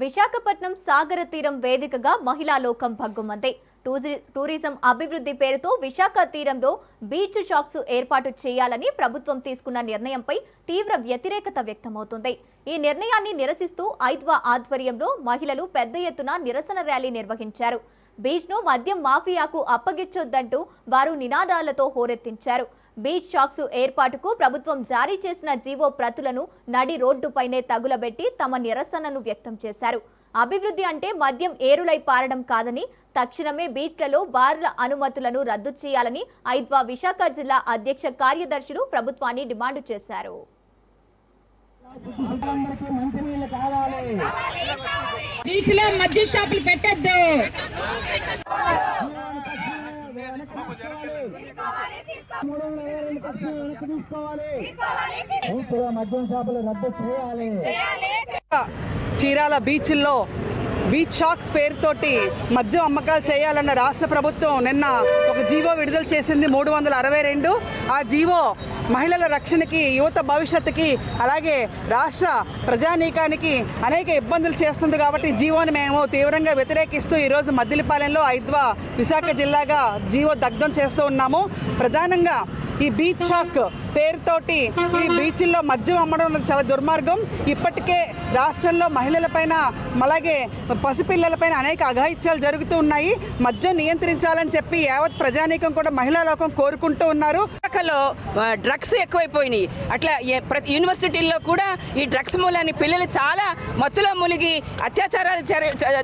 విశాఖపట్నం సాగర తీరం వేదికగా మహిళా లోకం భగ్గుమంది. టూరిజం అభివృద్ధి పేరుతో విశాఖ తీరంలో బీచ్ షాప్స్ ఏర్పాటు చేయాలని ప్రభుత్వం తీసుకున్న నిర్ణయంపై తీవ్ర వ్యతిరేకత వ్యక్తమవుతుంది. ఈ నిర్ణయాన్ని నిరసిస్తూ ఐద్వా ఆధ్వర్యంలో మహిళలు పెద్ద ఎత్తున నిరసన ర్యాలీ నిర్వహించారు. బీచ్ను మద్యం మాఫియాకు అప్పగించొద్దంటూ వారు నినాదాలతో హోరెత్తించారు. బీచ్ షాప్స్ ఏర్పాటుకు ప్రభుత్వం జారీ చేసిన జీవో ప్రతులను నడి రోడ్డుపైనే తగులబెట్టి తమ నిరసనను వ్యక్తం చేశారు. అభివృద్ధి అంటే మద్యం ఏరులై పారడం కాదని, తక్షణమే బీచ్లలో బార్ల అనుమతులను రద్దు చేయాలని ఐద్వా విశాఖ జిల్లా అధ్యక్ష కార్యదర్శులు ప్రభుత్వాన్ని డిమాండ్ చేశారు. బీచ్లో మద్యం షాపులు పెట్టొద్దు. చీరాల బీచ్ల్లో బీచ్ షాక్స్ పేరుతోటి మద్యం అమ్మకాలు చేయాలన్న రాష్ట్ర ప్రభుత్వం నిన్న ఒక జీవో విడుదల చేసింది 362. ఆ జీవో మహిళల రక్షణకి, యువత భవిష్యత్తుకి, అలాగే రాష్ట్ర ప్రజానీకానికి అనేక ఇబ్బందులు చేస్తుంది. కాబట్టి జీవోని మేము తీవ్రంగా వ్యతిరేకిస్తూ ఈరోజు మద్దిలపాలెంలో ఐద్వా విశాఖ జిల్లాగా జీవో దగ్ధం చేస్తూ ఉన్నాము. ప్రధానంగా ఈ బీచ్ షాక్ పేరుతోటి ఈ బీచ్ల్లో మద్యం అమ్మడం చాలా దుర్మార్గం. ఇప్పటికే రాష్ట్రంలో మహిళలపైన, అలాగే పసిపిల్లలపైన అనేక అఘాయిత్యాలు జరుగుతూ ఉన్నాయి. మద్యం నియంత్రించాలని చెప్పి యావత్ ప్రజానీకం కూడా మహిళా లోకం కోరుకుంటూ ఉన్నారు. విశాఖలో డ్రగ్స్ ఎక్కువైపోయినాయి. అట్లా ప్రతి యూనివర్సిటీల్లో కూడా ఈ డ్రగ్స్ మూలాన్ని పిల్లలు చాలా మత్తులో మునిగి అత్యాచారాలు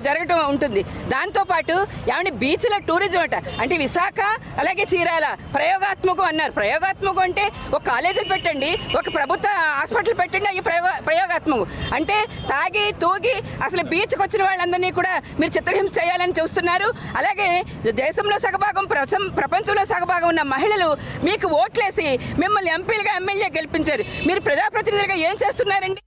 జరగటం ఉంటుంది. దాంతోపాటు ఏమంటే బీచ్ల టూరిజం అంటే విశాఖ అలాగే చీరాల ప్రయోగాత్మకం అన్నారు. ప్రయోగాత్మకం అంటే ఒక కాలేజీలు పెట్టండి, ఒక ప్రభుత్వ హాస్పిటల్ పెట్టండి, అవి ప్రయోగాత్మకం అంటే తాగి తూగి అసలు బీచ్కి వచ్చిన వాళ్ళందరినీ కూడా మీరు చిత్రహింస చేయాలని చూస్తున్నారు. అలాగే దేశంలో సగభాగం, ప్రపంచంలో సగభాగం ఉన్న మహిళలు మీకు ఓట్లేసి మిమ్మల్ని ఎంపీలుగా, ఎమ్మెల్యే గెలిపించారు. మీరు ప్రజాప్రతినిధులుగా ఏం చేస్తున్నారండి?